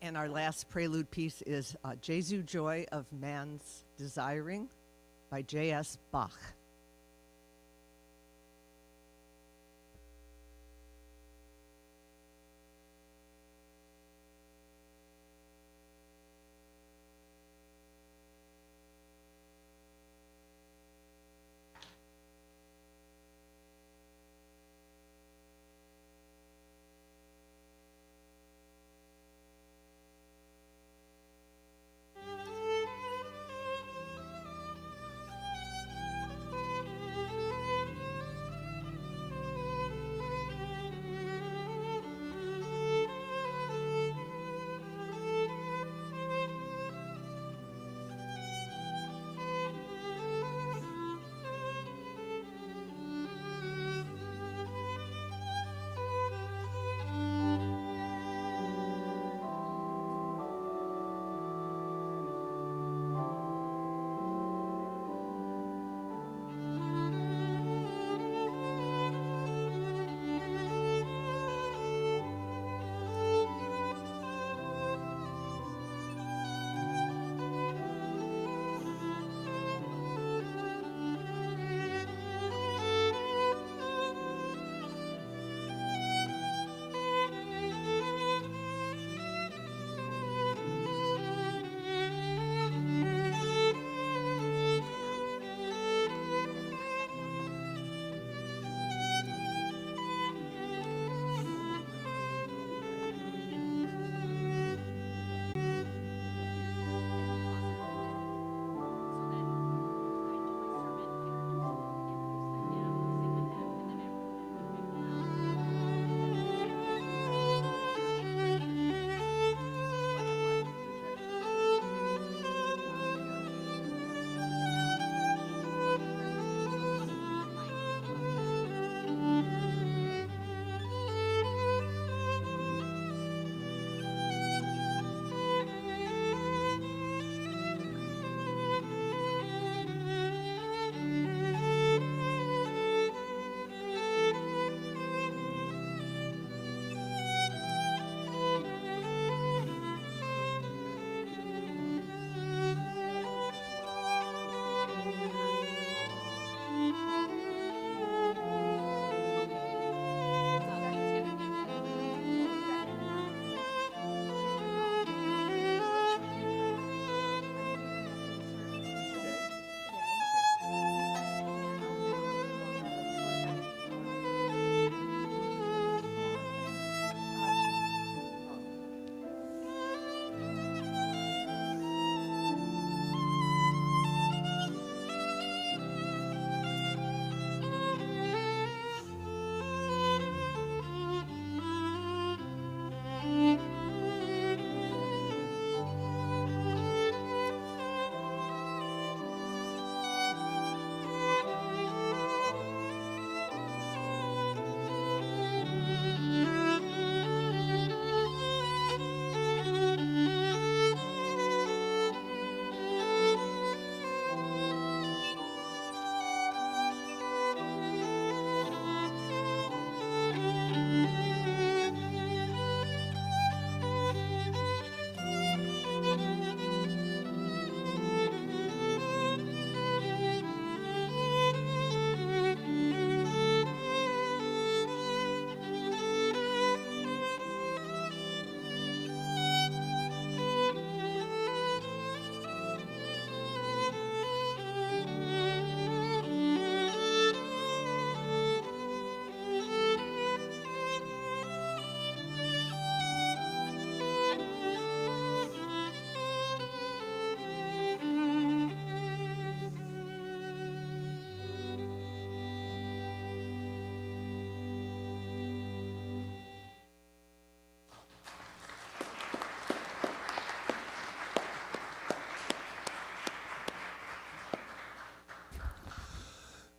And our last prelude piece is Jesu Joy of Man's Desiring by J.S. Bach.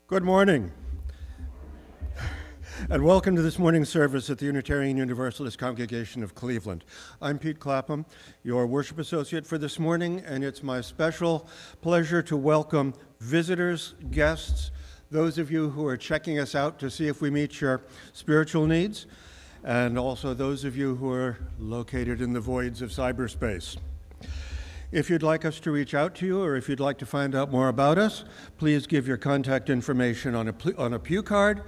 Good morning, and welcome to this morning's service at the Unitarian Universalist Congregation of Cleveland. I'm Pete Clapham, your worship associate for this morning, and it's my special pleasure to welcome visitors, guests, those of you who are checking us out to see if we meet your spiritual needs, and also those of you who are located in the voids of cyberspace. If you'd like us to reach out to you, or if you'd like to find out more about us, please give your contact information on a pew card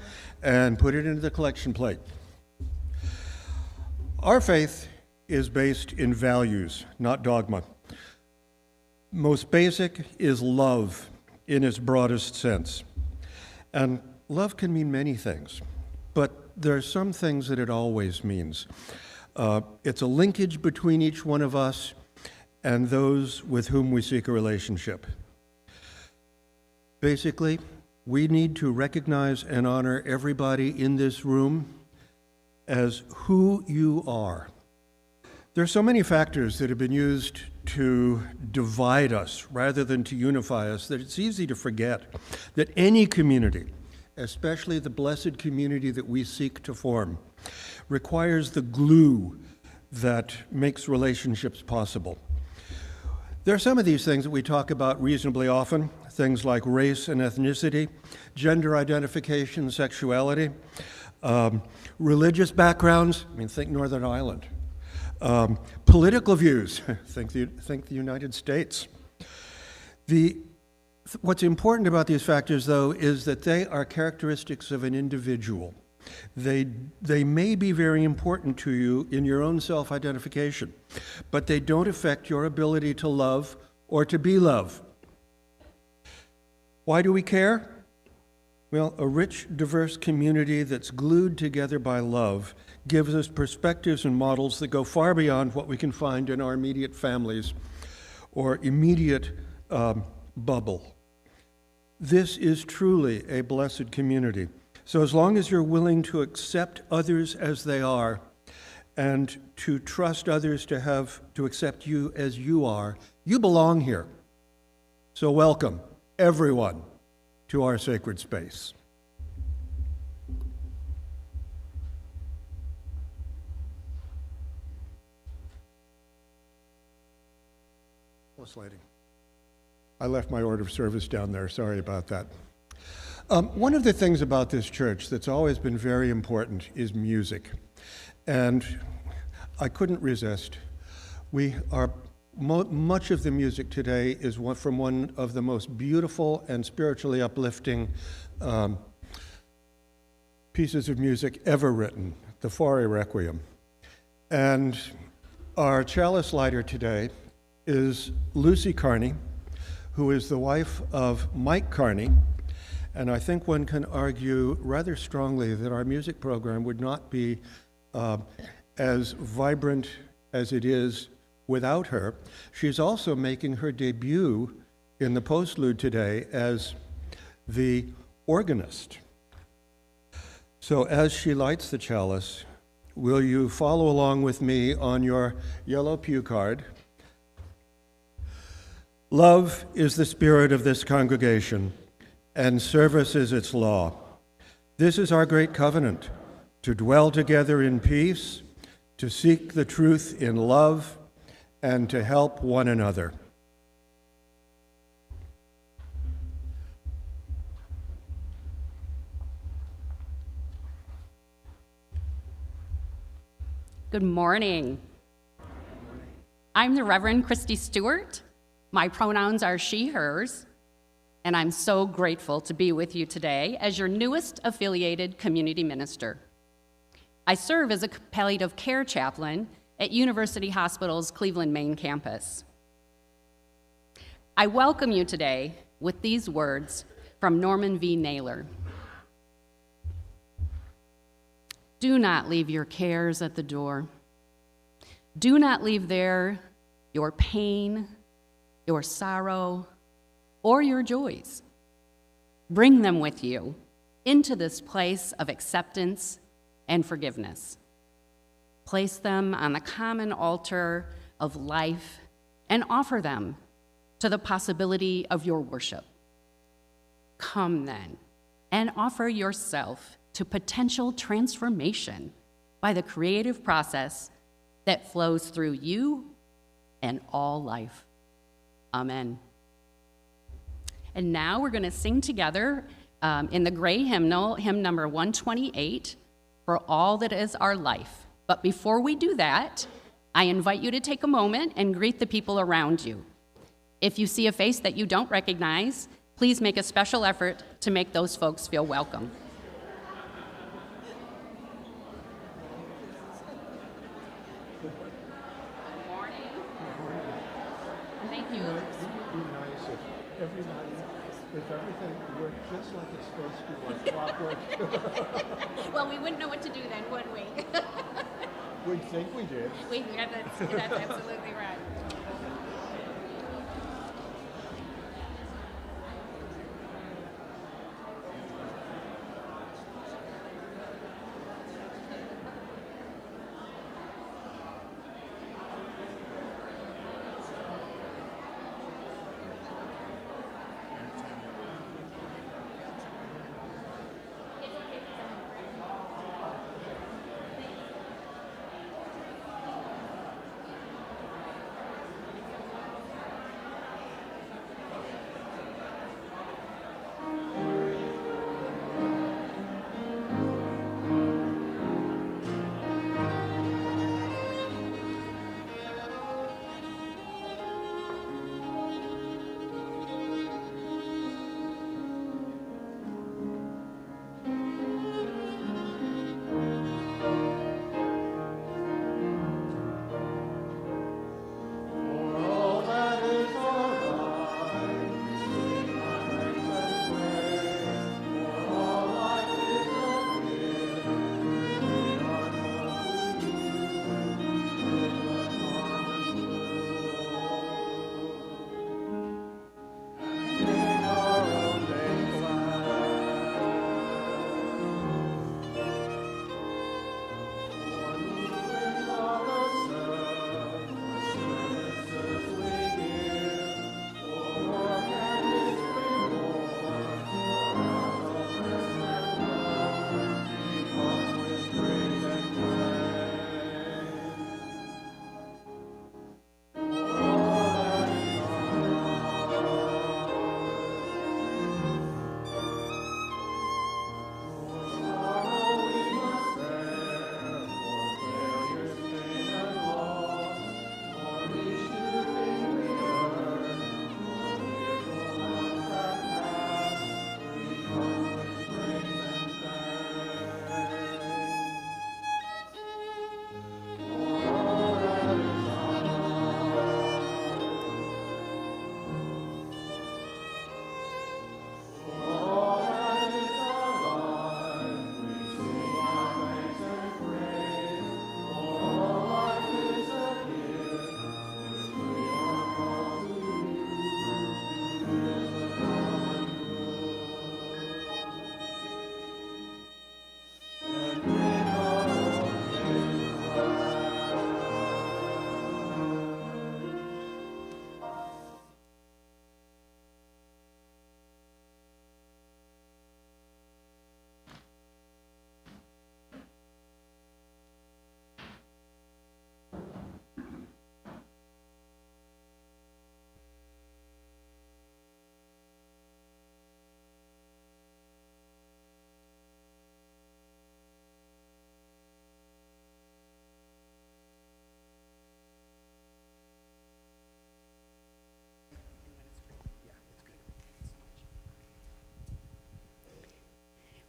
and put it into the collection plate. Our faith is based in values, not dogma. Most basic is love in its broadest sense. And love can mean many things, but there are some things that it always means. It's a linkage between each one of us and those with whom we seek a relationship. Basically, we need to recognize and honor everybody in this room as who you are. There are so many factors that have been used to divide us rather than to unify us that it's easy to forget that any community, especially the blessed community that we seek to form, requires the glue that makes relationships possible. There are some of these things that we talk about reasonably often, things like race and ethnicity, gender identification, sexuality, religious backgrounds, think Northern Ireland, political views, think the United States. What's important about these factors, though, is that they are characteristics of an individual. They may be very important to you in your own self-identification, but they don't affect your ability to love or to be loved. Why do we care? Well, a rich, diverse community that's glued together by love gives us perspectives and models that go far beyond what we can find in our immediate families or immediate bubble. This is truly a blessed community. So as long as you're willing to accept others as they are and to trust others to accept you as you are, you belong here. So welcome, everyone, to our sacred space. What's lighting? I left my order of service down there. Sorry about that. One of the things about this church that's always been very important is music. And I couldn't resist. Much of the music today is from one of the most beautiful and spiritually uplifting pieces of music ever written, the Fauré Requiem. And our chalice lighter today is Lucy Carney, who is the wife of Mike Carney. And I think one can argue rather strongly that our music program would not be as vibrant as it is without her. She's also making her debut in the postlude today as the organist. So as she lights the chalice, will you follow along with me on your yellow pew card? Love is the spirit of this congregation, and service is its law. This is our great covenant, to dwell together in peace, to seek the truth in love, and to help one another. Good morning. I'm the Reverend Kristy Stuart. My pronouns are she, hers, and I'm so grateful to be with you today as your newest affiliated community minister. I serve as a palliative care chaplain at University Hospital's Cleveland main campus. I welcome you today with these words from Norman V. Naylor. Do not leave your cares at the door. Do not leave there your pain, your sorrow, or your joys. Bring them with you into this place of acceptance and forgiveness. Place them on the common altar of life and offer them to the possibility of your worship. Come then and offer yourself to potential transformation by the creative process that flows through you and all life. Amen. And now we're going to sing together in the gray hymnal, hymn number 128, for all that is our life. But before we do that, I invite you to take a moment and greet the people around you. If you see a face that you don't recognize, please make a special effort to make those folks feel welcome. Good morning. Thank you. Wouldn't it be nice if everything worked just like it's supposed to, like clockwork? Well, we wouldn't know what to do then, would we? We'd think we did. That's absolutely right.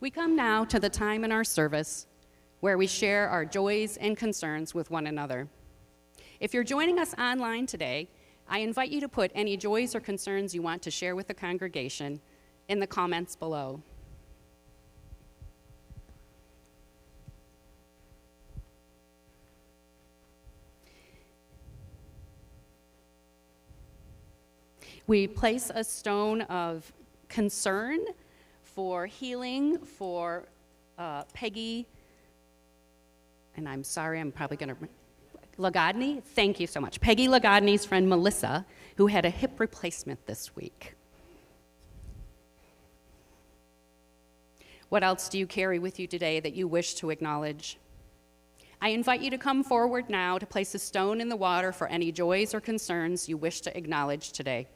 We come now to the time in our service where we share our joys and concerns with one another. If you're joining us online today, I invite you to put any joys or concerns you want to share with the congregation in the comments below. We place a stone of concern for healing for Peggy, and I'm sorry, I'm probably going to, Lagodny, thank you so much. Peggy Lagodny's friend Melissa, who had a hip replacement this week. What else do you carry with you today that you wish to acknowledge? I invite you to come forward now to place a stone in the water for any joys or concerns you wish to acknowledge today.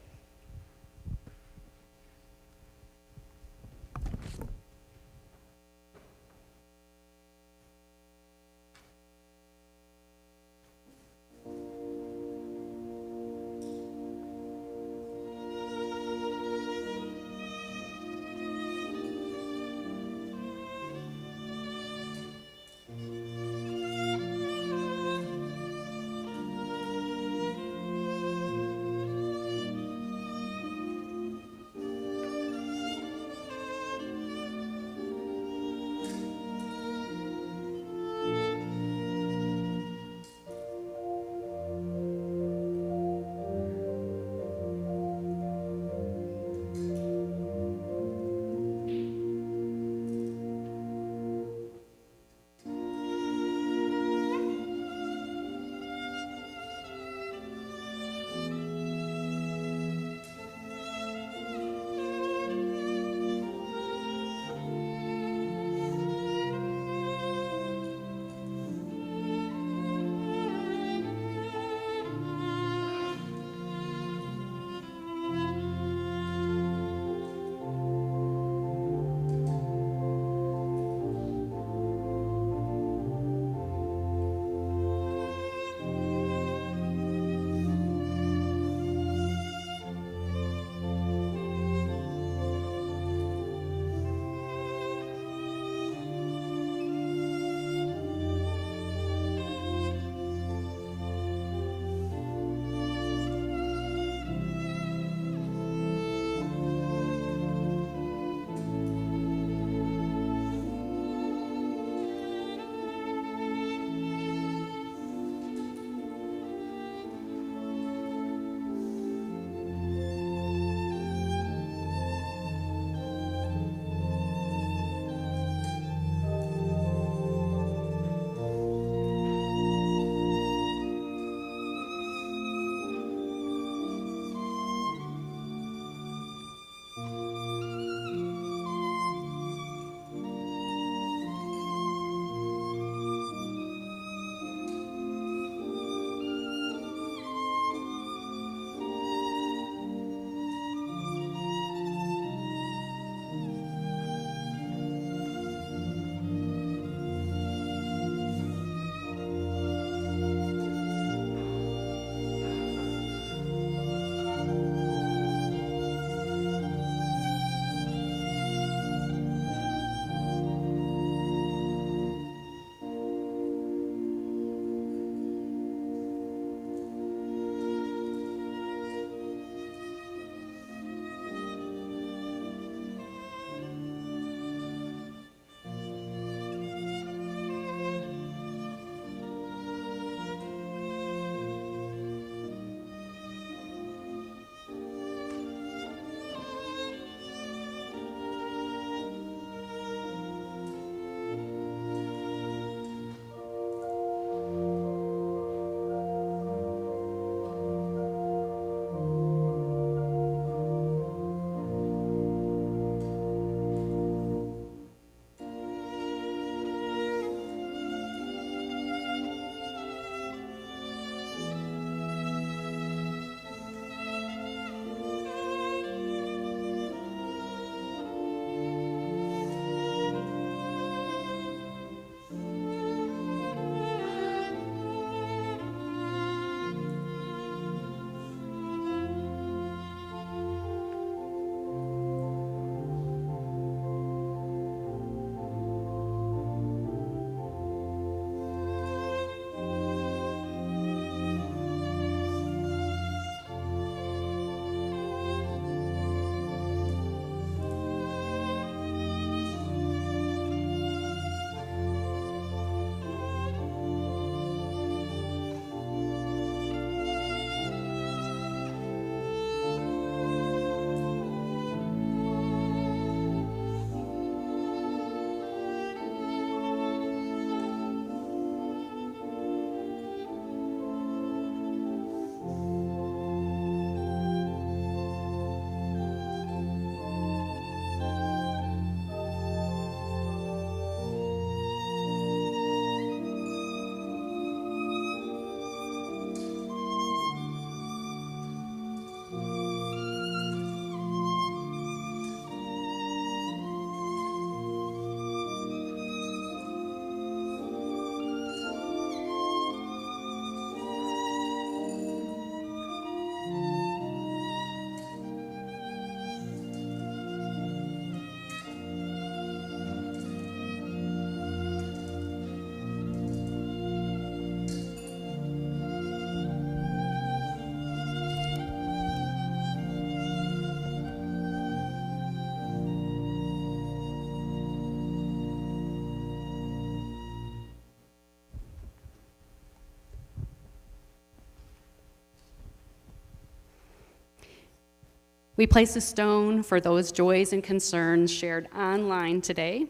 We place a stone for those joys and concerns shared online today.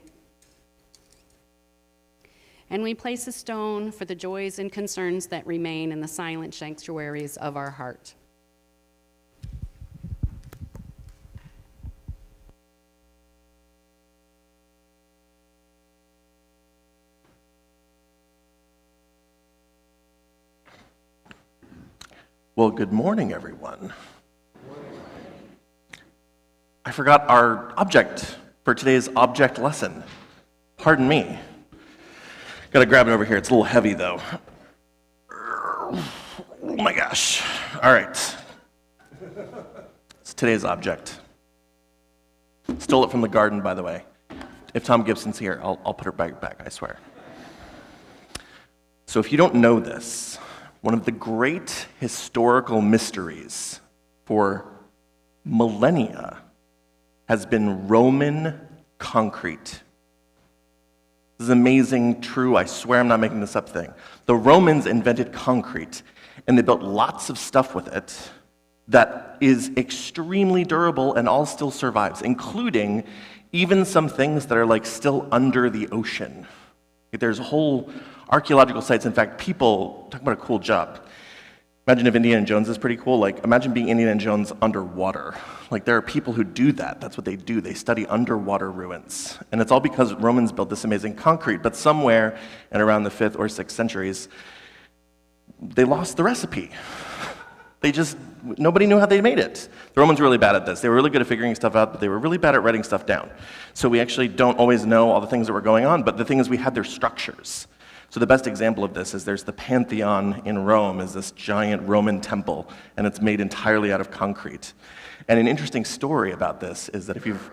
And we place a stone for the joys and concerns that remain in the silent sanctuaries of our heart. Well, good morning, everyone. I forgot our object for today's object lesson. Pardon me. Gotta grab it over here. It's a little heavy, though. Oh my gosh. All right. It's today's object. Stole it from the garden, by the way. If Tom Gibson's here, I'll put her back, I swear. So if you don't know this, one of the great historical mysteries for millennia has been Roman concrete. This is amazing, true, I swear I'm not making this up thing. The Romans invented concrete, and they built lots of stuff with it that is extremely durable and all still survives, including even some things that are like still under the ocean. There's whole archaeological sites. In fact, people, talk about a cool job. Imagine if Indiana Jones is pretty cool. Like, imagine being Indiana Jones underwater. Like, there are people who do that. That's what they do. They study underwater ruins. And it's all because Romans built this amazing concrete. But somewhere in around the 5th or 6th centuries, they lost the recipe. Nobody knew how they made it. The Romans were really bad at this. They were really good at figuring stuff out, but they were really bad at writing stuff down. So we actually don't always know all the things that were going on, but the thing is we had their structures. So the best example of this is there's the Pantheon in Rome, is this giant Roman temple, and it's made entirely out of concrete. And an interesting story about this is that if you've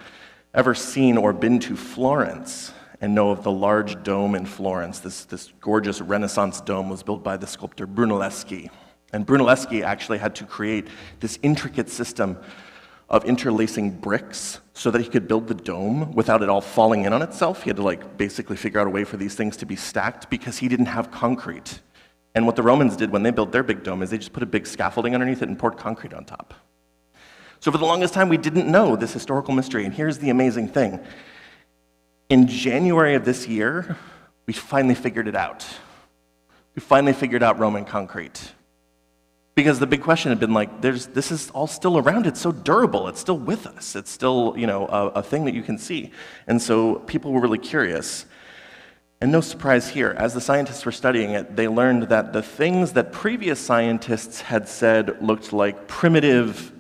ever seen or been to Florence and know of the large dome in Florence, this gorgeous Renaissance dome was built by the sculptor Brunelleschi. And Brunelleschi actually had to create this intricate system of interlacing bricks so that he could build the dome without it all falling in on itself. He had to basically figure out a way for these things to be stacked because he didn't have concrete. And what the Romans did when they built their big dome is they just put a big scaffolding underneath it and poured concrete on top. So for the longest time, we didn't know this historical mystery. And here's the amazing thing. In January of this year, we finally figured it out. We finally figured out Roman concrete. Because the big question had been this is all still around. It's so durable. It's still with us. It's still, a thing that you can see. And so people were really curious. And no surprise here, as the scientists were studying it, they learned that the things that previous scientists had said looked like primitive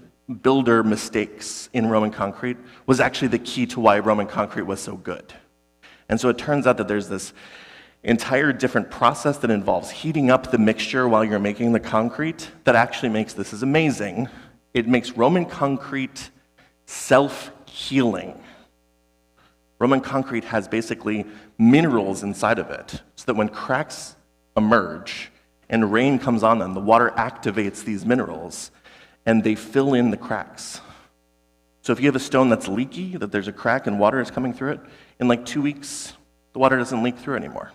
builder mistakes in Roman concrete was actually the key to why Roman concrete was so good. And so it turns out that there's this entire different process that involves heating up the mixture while you're making the concrete that actually makes this is amazing. It makes Roman concrete self-healing. Roman concrete has basically minerals inside of it so that when cracks emerge and rain comes on them, the water activates these minerals and they fill in the cracks. So if you have a stone that's leaky, that there's a crack and water is coming through it, in 2 weeks, the water doesn't leak through anymore.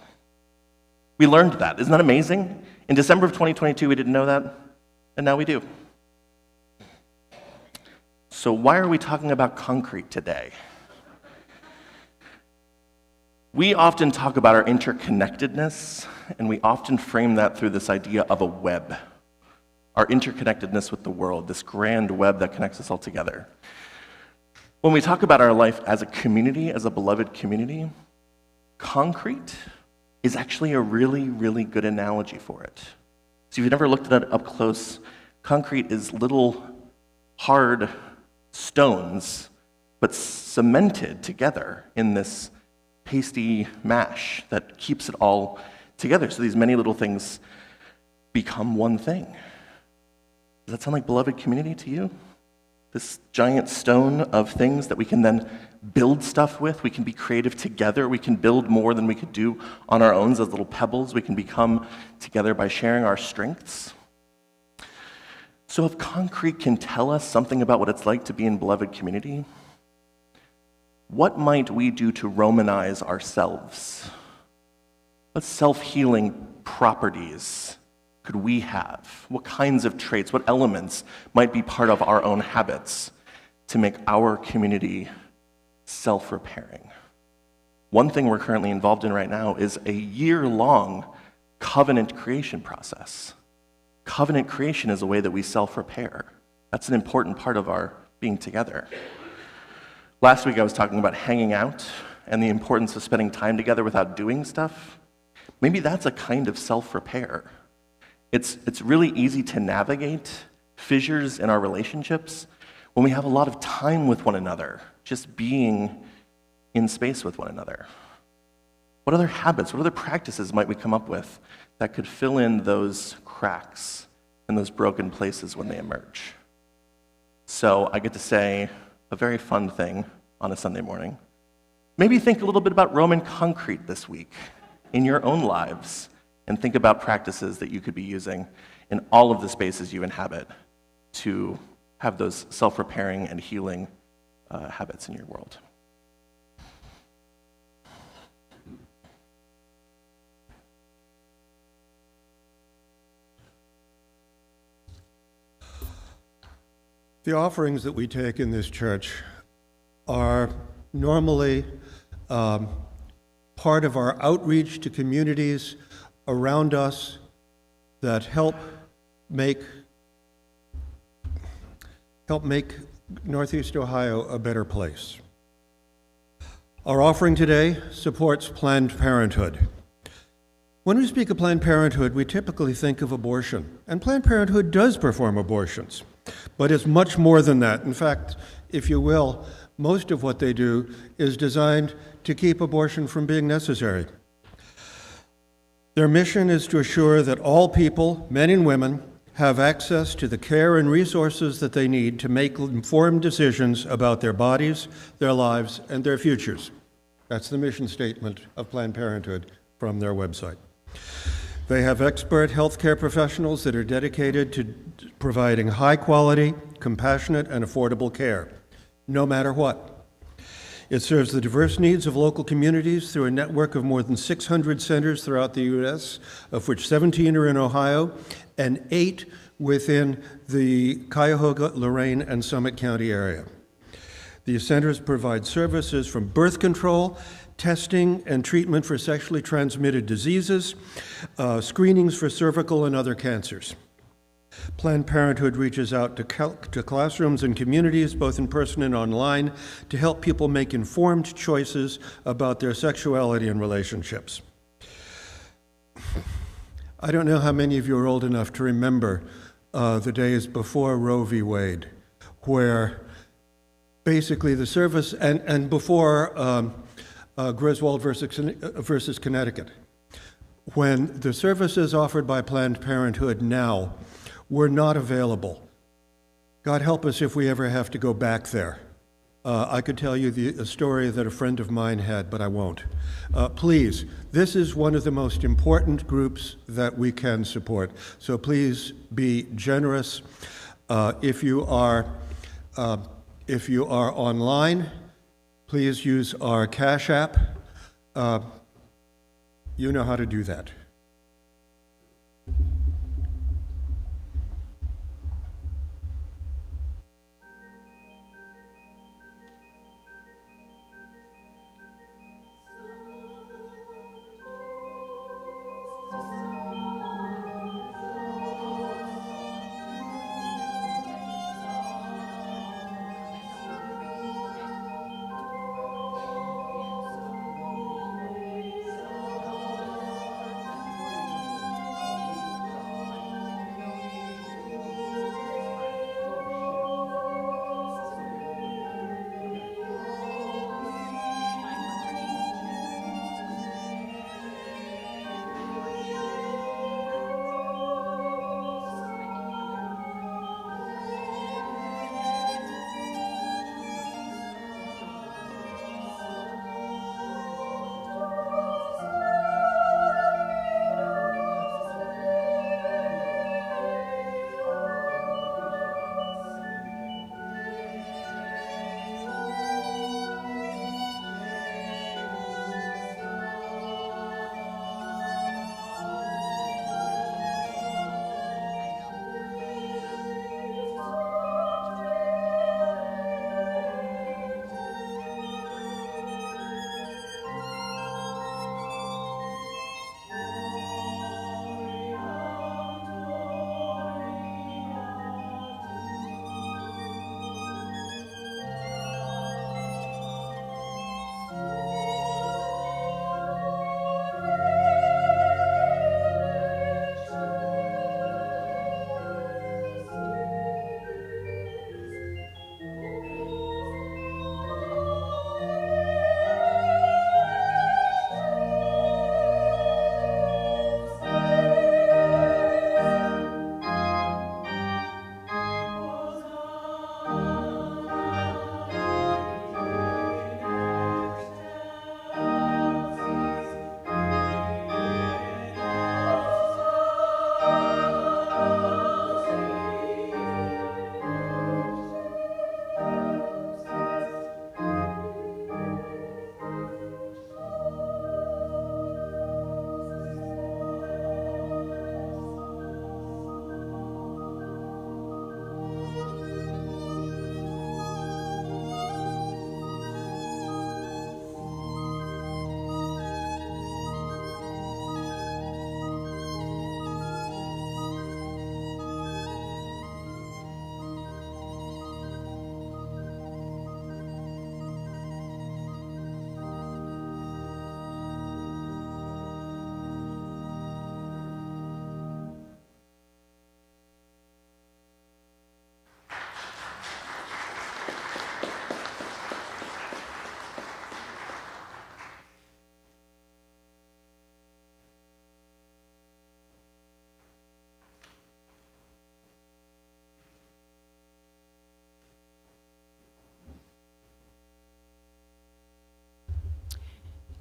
We learned that. Isn't that amazing? In December of 2022, we didn't know that, and now we do. So why are we talking about concrete today? We often talk about our interconnectedness, and we often frame that through this idea of a web. Our interconnectedness with the world, this grand web that connects us all together. When we talk about our life as a community, as a beloved community, concrete is actually a really, really good analogy for it. So if you've never looked at it up close, concrete is little hard stones, but cemented together in this pasty mash that keeps it all together. So these many little things become one thing. Does that sound like beloved community to you? This giant stone of things that we can then build stuff with. We can be creative together. We can build more than we could do on our own as little pebbles. We can become together by sharing our strengths. So if concrete can tell us something about what it's like to be in beloved community, what might we do to Romanize ourselves? What self-healing properties could we have? What kinds of traits, what elements might be part of our own habits to make our community self-repairing. One thing we're currently involved in right now is a year-long covenant creation process. Covenant creation is a way that we self-repair. That's an important part of our being together. Last week I was talking about hanging out and the importance of spending time together without doing stuff. Maybe that's a kind of self-repair. It's really easy to navigate fissures in our relationships when we have a lot of time with one another, just being in space with one another. What other habits, what other practices might we come up with that could fill in those cracks and those broken places when they emerge? So I get to say a very fun thing on a Sunday morning. Maybe think a little bit about Roman concrete this week in your own lives, and think about practices that you could be using in all of the spaces you inhabit to have those self-repairing and healing habits in your world. The offerings that we take in this church are normally part of our outreach to communities around us that help make Northeast Ohio a better place. Our offering today supports Planned Parenthood. When we speak of Planned Parenthood, we typically think of abortion, and Planned Parenthood does perform abortions, but it's much more than that. In fact, if you will, most of what they do is designed to keep abortion from being necessary. Their mission is to assure that all people, men and women, have access to the care and resources that they need to make informed decisions about their bodies, their lives, and their futures. That's the mission statement of Planned Parenthood from their website. They have expert healthcare professionals that are dedicated to providing high quality, compassionate, and affordable care, no matter what. It serves the diverse needs of local communities through a network of more than 600 centers throughout the U.S., of which 17 are in Ohio and 8 within the Cuyahoga, Lorain, and Summit County area. These centers provide services from birth control, testing and treatment for sexually transmitted diseases, screenings for cervical and other cancers. Planned Parenthood reaches out to classrooms and communities, both in person and online, to help people make informed choices about their sexuality and relationships. I don't know how many of you are old enough to remember the days before Roe v. Wade, where basically the service, and before Griswold versus Connecticut, when the services offered by Planned Parenthood now were not available. God help us if we ever have to go back there. I could tell you a story that a friend of mine had, but I won't. Please, this is one of the most important groups that we can support. So please be generous. If you are online, please use our Cash App. You know how to do that.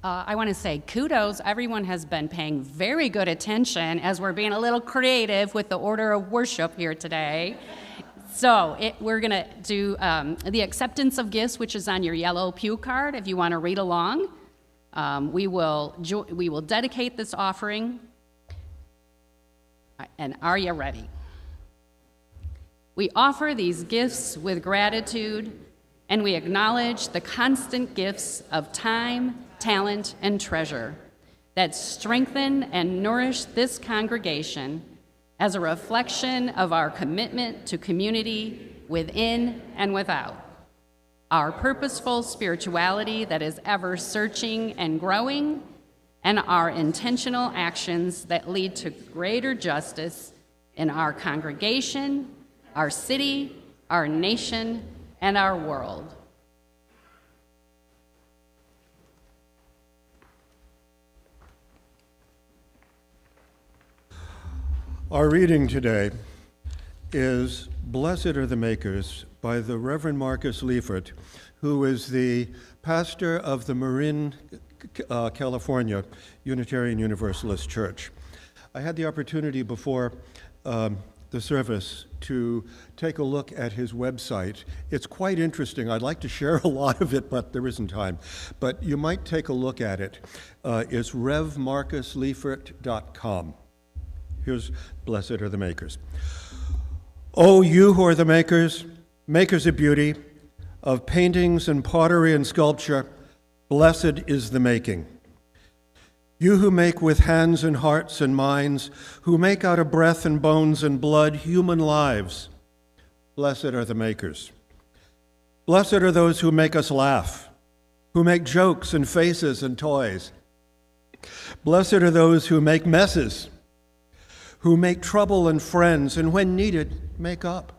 I want to say kudos. Everyone has been paying very good attention as we're being a little creative with the order of worship here today. So we're going to do the acceptance of gifts, which is on your yellow pew card if you want to read along. We will dedicate this offering. And are you ready? We offer these gifts with gratitude, and we acknowledge the constant gifts of time, talent, and treasure that strengthen and nourish this congregation as a reflection of our commitment to community within and without, our purposeful spirituality that is ever searching and growing, and our intentional actions that lead to greater justice in our congregation, our city, our nation, and our world. Our reading today is Blessed Are the Makers by the Reverend Marcus Liefert, who is the pastor of the Marin, California Unitarian Universalist Church. I had the opportunity before the service to take a look at his website. It's quite interesting. I'd like to share a lot of it, but there isn't time. But you might take a look at it. It's revmarcusliefert.com. Here's Blessed Are the Makers. Oh, you who are the makers, makers of beauty, of paintings and pottery and sculpture, blessed is the making. You who make with hands and hearts and minds, who make out of breath and bones and blood human lives, blessed are the makers. Blessed are those who make us laugh, who make jokes and faces and toys. Blessed are those who make messes, who make trouble and friends, and when needed, make up.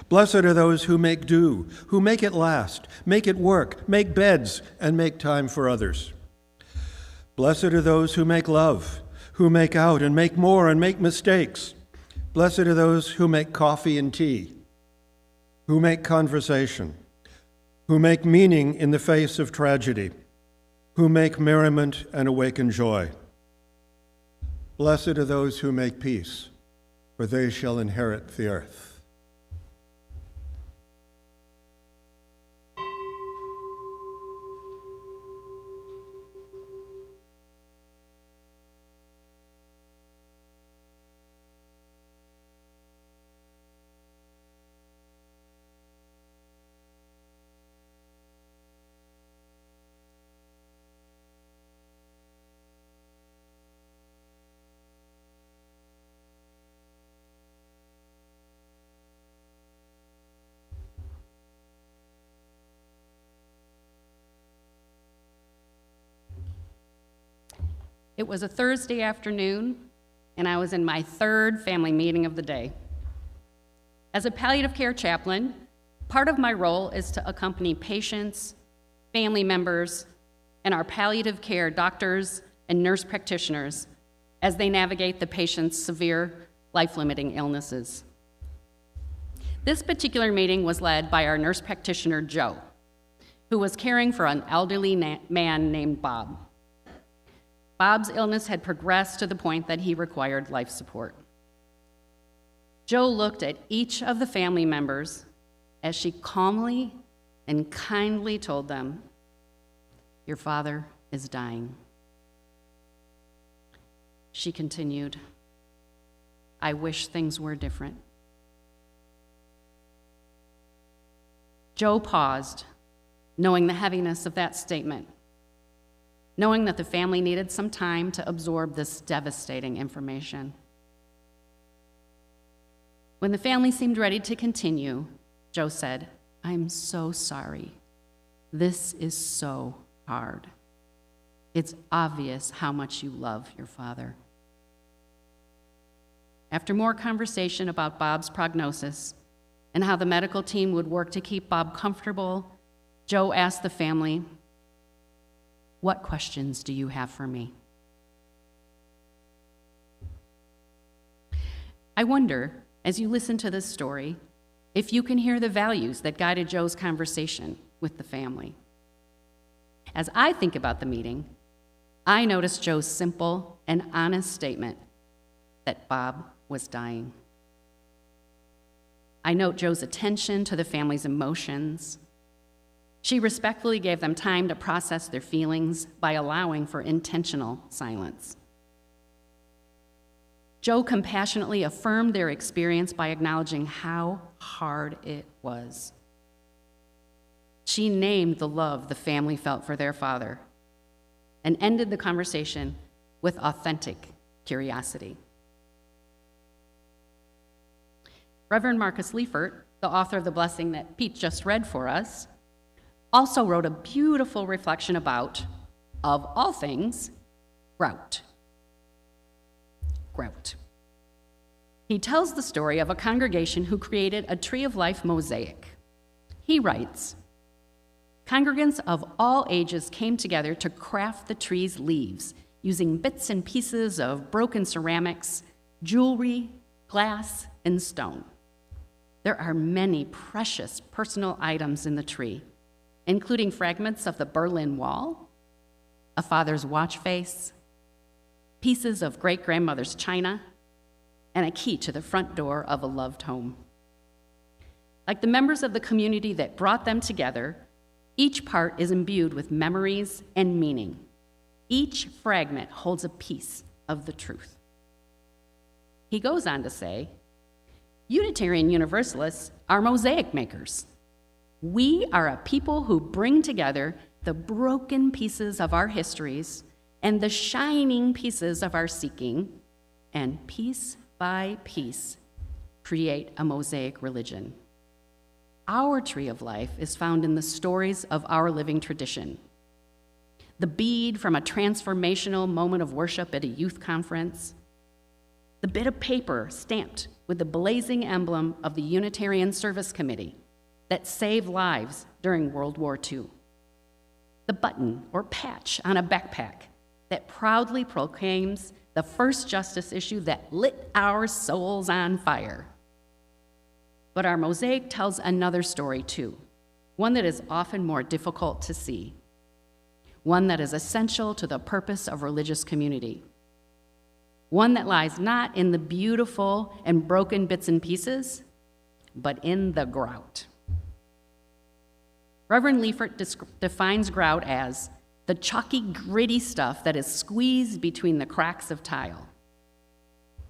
Blessed are those who make do, who make it last, make it work, make beds, and make time for others. Blessed are those who make love, who make out and make more and make mistakes. Blessed are those who make coffee and tea, who make conversation, who make meaning in the face of tragedy, who make merriment and awaken joy. Blessed are those who make peace, for they shall inherit the earth. It was a Thursday afternoon, and I was in my third family meeting of the day. As a palliative care chaplain, part of my role is to accompany patients, family members, and our palliative care doctors and nurse practitioners as they navigate the patient's severe, life-limiting illnesses. This particular meeting was led by our nurse practitioner, Joe, who was caring for an elderly man named Bob. Bob's illness had progressed to the point that he required life support. Joe looked at each of the family members as she calmly and kindly told them, "Your father is dying." She continued, "I wish things were different." Joe paused, knowing the heaviness of that statement, knowing that the family needed some time to absorb this devastating information. When the family seemed ready to continue, Joe said, "I'm so sorry. This is so hard. It's obvious how much you love your father." After more conversation about Bob's prognosis and how the medical team would work to keep Bob comfortable, Joe asked the family, "What questions do you have for me?" I wonder, as you listen to this story, if you can hear the values that guided Joe's conversation with the family. As I think about the meeting, I notice Joe's simple and honest statement that Bob was dying. I note Joe's attention to the family's emotions. She respectfully gave them time to process their feelings by allowing for intentional silence. Joe compassionately affirmed their experience by acknowledging how hard it was. She named the love the family felt for their father and ended the conversation with authentic curiosity. Reverend Marcus Liefert, the author of the blessing that Pete just read for us, also wrote a beautiful reflection about, of all things, grout. Grout. He tells the story of a congregation who created a Tree of Life mosaic. He writes, "Congregants of all ages came together to craft the tree's leaves using bits and pieces of broken ceramics, jewelry, glass, and stone. There are many precious personal items in the tree, including fragments of the Berlin Wall, a father's watch face, pieces of great-grandmother's china, and a key to the front door of a loved home. Like the members of the community that brought them together, each part is imbued with memories and meaning. Each fragment holds a piece of the truth." He goes on to say, "Unitarian Universalists are mosaic makers. We are a people who bring together the broken pieces of our histories and the shining pieces of our seeking, and piece by piece create a mosaic religion. Our tree of life is found in the stories of our living tradition. The bead from a transformational moment of worship at a youth conference, the bit of paper stamped with the blazing emblem of the Unitarian Service Committee that saved lives during World War II, the button or patch on a backpack that proudly proclaims the first justice issue that lit our souls on fire. But our mosaic tells another story too, one that is often more difficult to see, one that is essential to the purpose of religious community, one that lies not in the beautiful and broken bits and pieces, but in the grout." Reverend Liefert defines grout as the chalky, gritty stuff that is squeezed between the cracks of tile.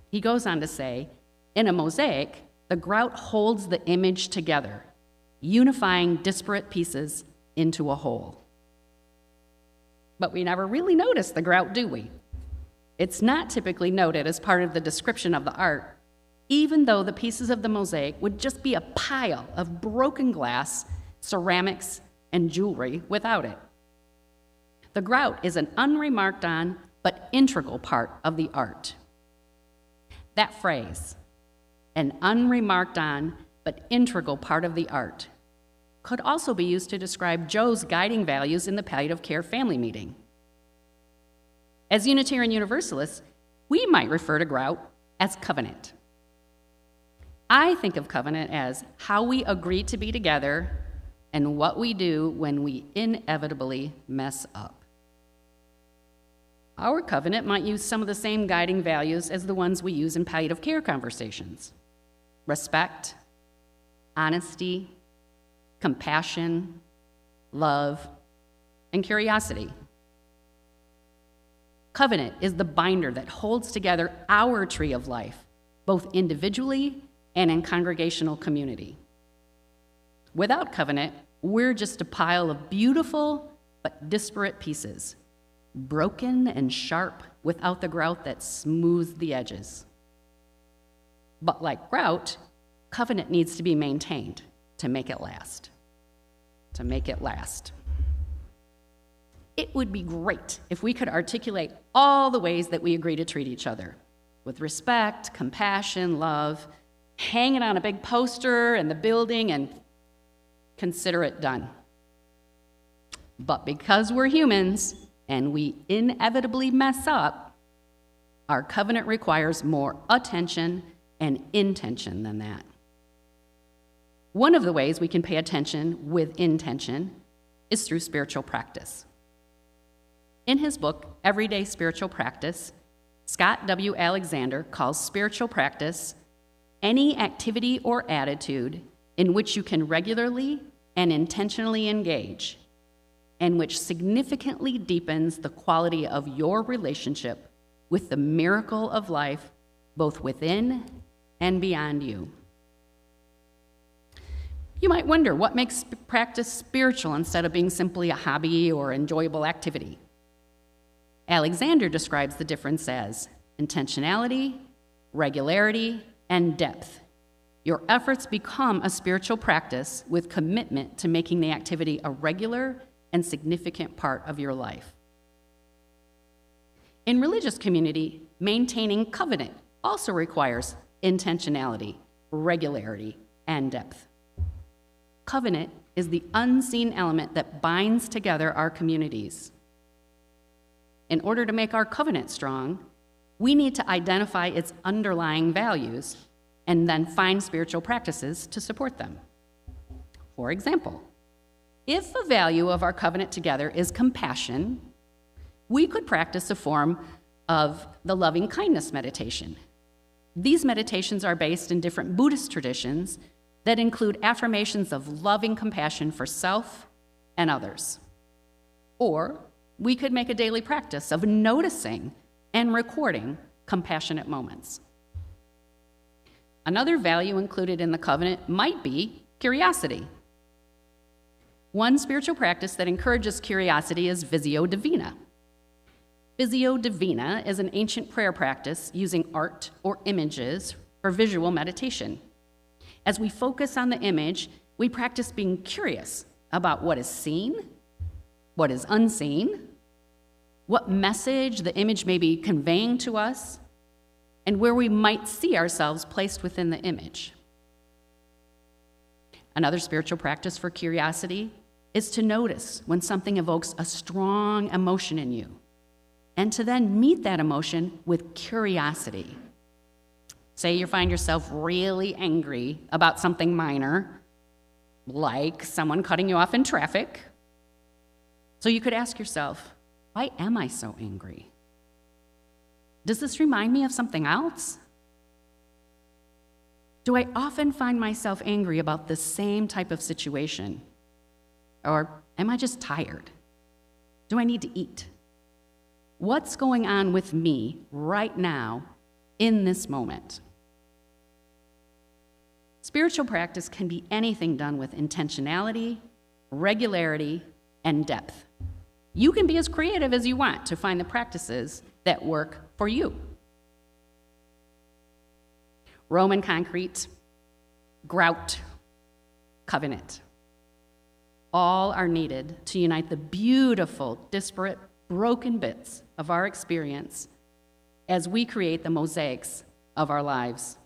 He goes on to say, in a mosaic, the grout holds the image together, unifying disparate pieces into a whole. But we never really notice the grout, do we? It's not typically noted as part of the description of the art, even though the pieces of the mosaic would just be a pile of broken glass, ceramics, and jewelry without it. The grout is an unremarked on but integral part of the art. That phrase, an unremarked on but integral part of the art, could also be used to describe Joe's guiding values in the palliative care family meeting. As Unitarian Universalists, we might refer to grout as covenant. I think of covenant as how we agree to be together and what we do when we inevitably mess up. Our covenant might use some of the same guiding values as the ones we use in palliative care conversations: respect, honesty, compassion, love, and curiosity. Covenant is the binder that holds together our tree of life, both individually and in congregational community. Without covenant, we're just a pile of beautiful but disparate pieces, broken and sharp without the grout that smooths the edges. But like grout, covenant needs to be maintained to make it last. To make it last. It would be great if we could articulate all the ways that we agree to treat each other, with respect, compassion, love, hang it on a big poster in the building and consider it done. But because we're humans and we inevitably mess up, our covenant requires more attention and intention than that. One of the ways we can pay attention with intention is through spiritual practice. In his book, Everyday Spiritual Practice, Scott W. Alexander calls spiritual practice any activity or attitude in which you can regularly and intentionally engage, and which significantly deepens the quality of your relationship with the miracle of life, both within and beyond you. You might wonder what makes practice spiritual instead of being simply a hobby or enjoyable activity. Alexander describes the difference as intentionality, regularity, and depth. Your efforts become a spiritual practice with commitment to making the activity a regular and significant part of your life. In religious community, maintaining covenant also requires intentionality, regularity, and depth. Covenant is the unseen element that binds together our communities. In order to make our covenant strong, we need to identify its underlying values and then find spiritual practices to support them. For example, if a value of our covenant together is compassion, we could practice a form of the loving kindness meditation. These meditations are based in different Buddhist traditions that include affirmations of loving compassion for self and others. Or we could make a daily practice of noticing and recording compassionate moments. Another value included in the covenant might be curiosity. One spiritual practice that encourages curiosity is Visio Divina. Visio Divina is an ancient prayer practice using art or images for visual meditation. As we focus on the image, we practice being curious about what is seen, what is unseen, what message the image may be conveying to us, and where we might see ourselves placed within the image. Another spiritual practice for curiosity is to notice when something evokes a strong emotion in you, and to then meet that emotion with curiosity. Say you find yourself really angry about something minor, like someone cutting you off in traffic. So you could ask yourself, why am I so angry? Does this remind me of something else? Do I often find myself angry about the same type of situation? Or am I just tired? Do I need to eat? What's going on with me right now in this moment? Spiritual practice can be anything done with intentionality, regularity, and depth. You can be as creative as you want to find the practices that work for you. Roman concrete, grout, covenant. All are needed to unite the beautiful, disparate, broken bits of our experience as we create the mosaics of our lives.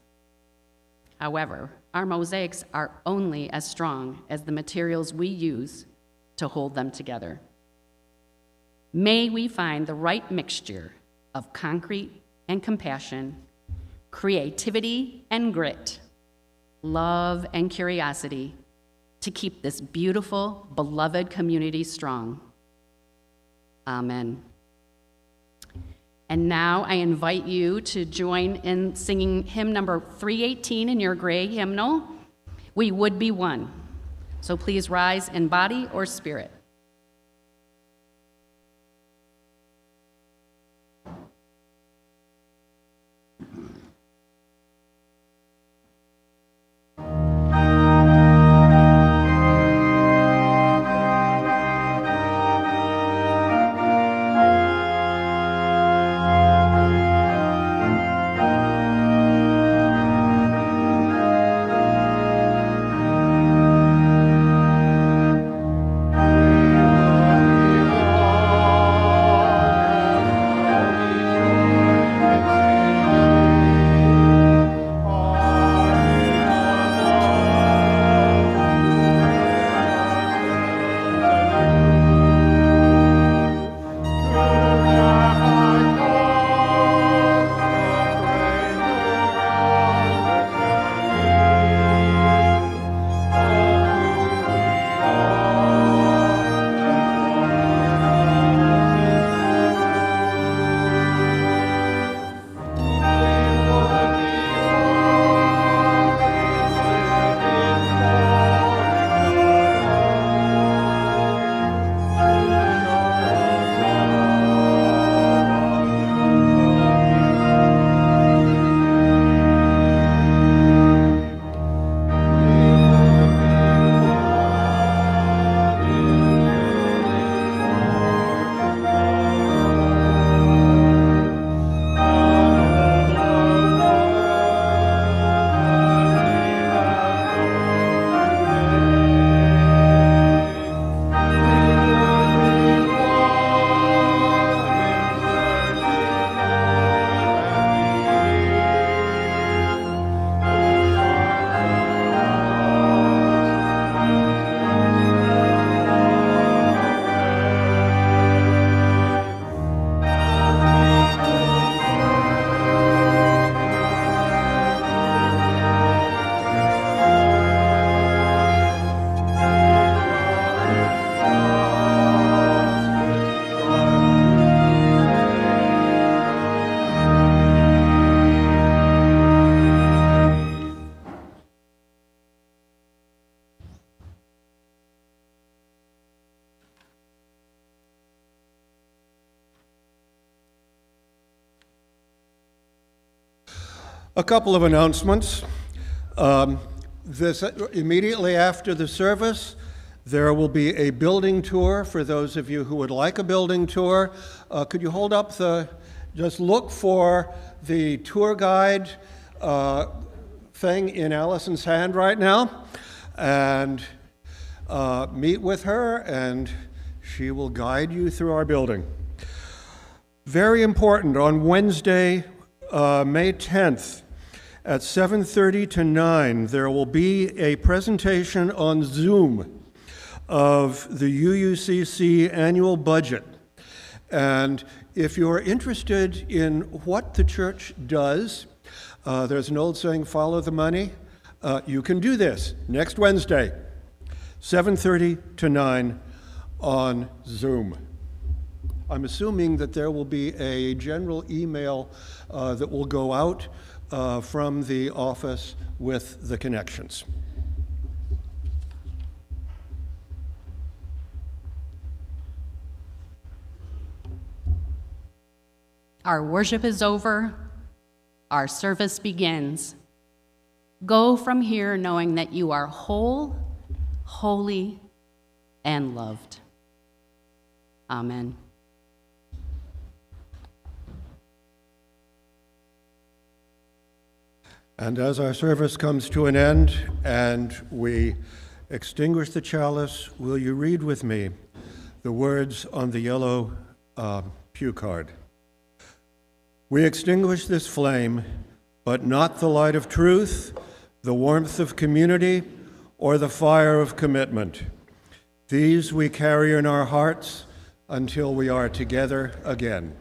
However, our mosaics are only as strong as the materials we use to hold them together. May we find the right mixture of concrete and compassion, creativity and grit, love and curiosity to keep this beautiful, beloved community strong. Amen. And now I invite you to join in singing hymn number 318 in your gray hymnal, We Would Be One. So please rise in body or spirit. A couple of announcements. Immediately after the service, there will be a building tour for those of you who would like a building tour. Could you hold up just look for the tour guide thing in Allison's hand right now, and meet with her, and she will guide you through our building. Very important, on Wednesday, May 10th, at 7:30 to 9, there will be a presentation on Zoom of the UUCC annual budget. And if you're interested in what the church does, there's an old saying, follow the money. You can do this next Wednesday, 7:30 to 9 on Zoom. I'm assuming that there will be a general email that will go out from the office with the connections. Our worship is over. Our service begins. Go from here knowing that you are whole, holy, and loved. Amen. And as our service comes to an end and we extinguish the chalice, will you read with me the words on the yellow pew card? We extinguish this flame, but not the light of truth, the warmth of community, or the fire of commitment. These we carry in our hearts until we are together again.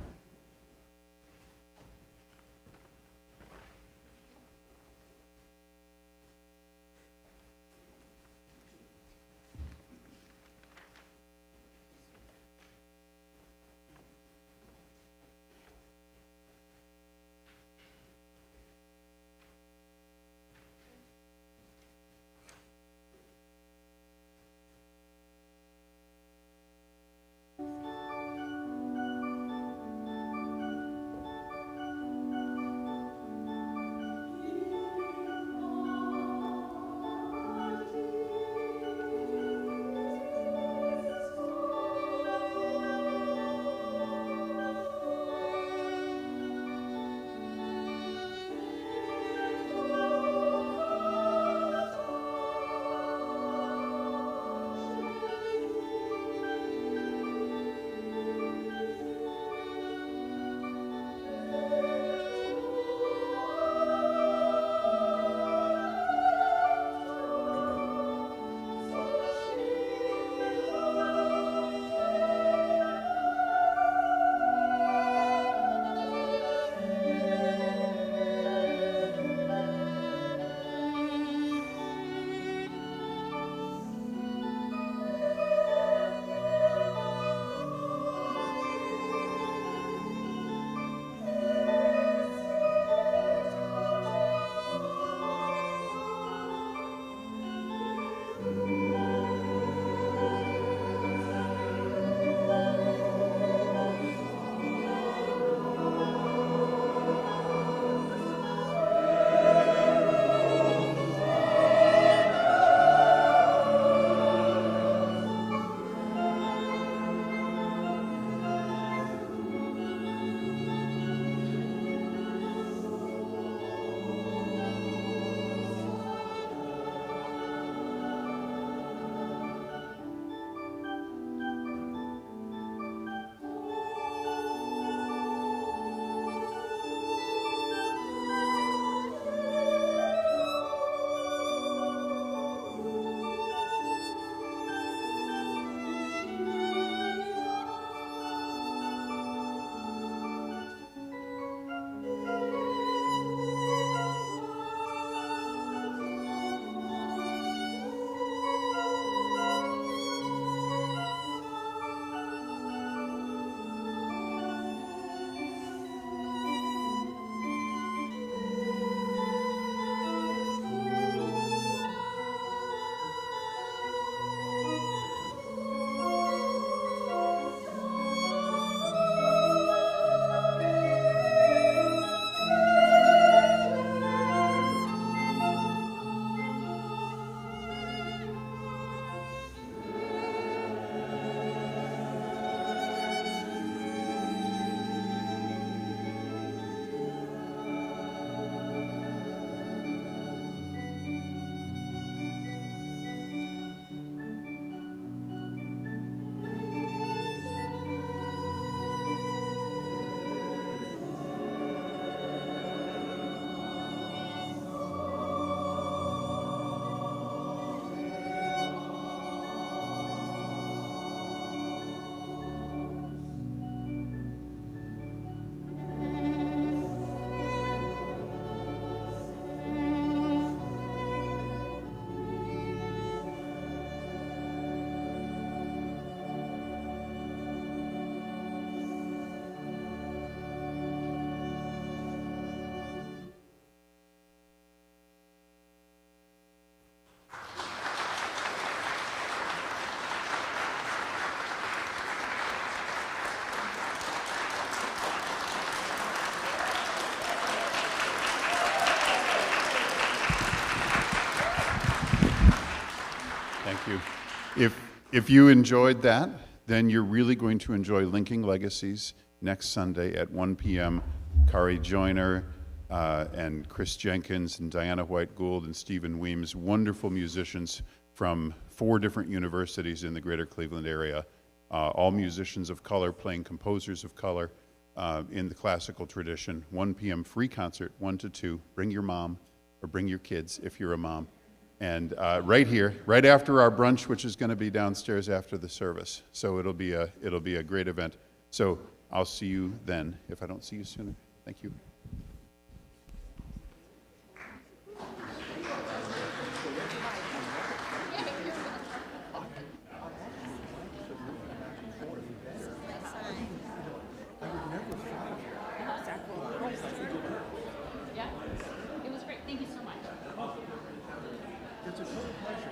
if you enjoyed that, then you're really going to enjoy Linking Legacies next Sunday at 1 p.m. Kari Joyner and Chris Jenkins and Diana White Gould and Stephen Weems, wonderful musicians from 4 different universities in the greater Cleveland area, all musicians of color playing composers of color in the classical tradition. 1 p.m. free concert, 1 to 2. Bring your mom or bring your kids if you're a mom. And right here, right after our brunch, which is going to be downstairs after the service. So it'll be a great event. So I'll see you then, if I don't see you sooner. Thank you. Yeah, it was great. Thank you so much. It's a total pleasure.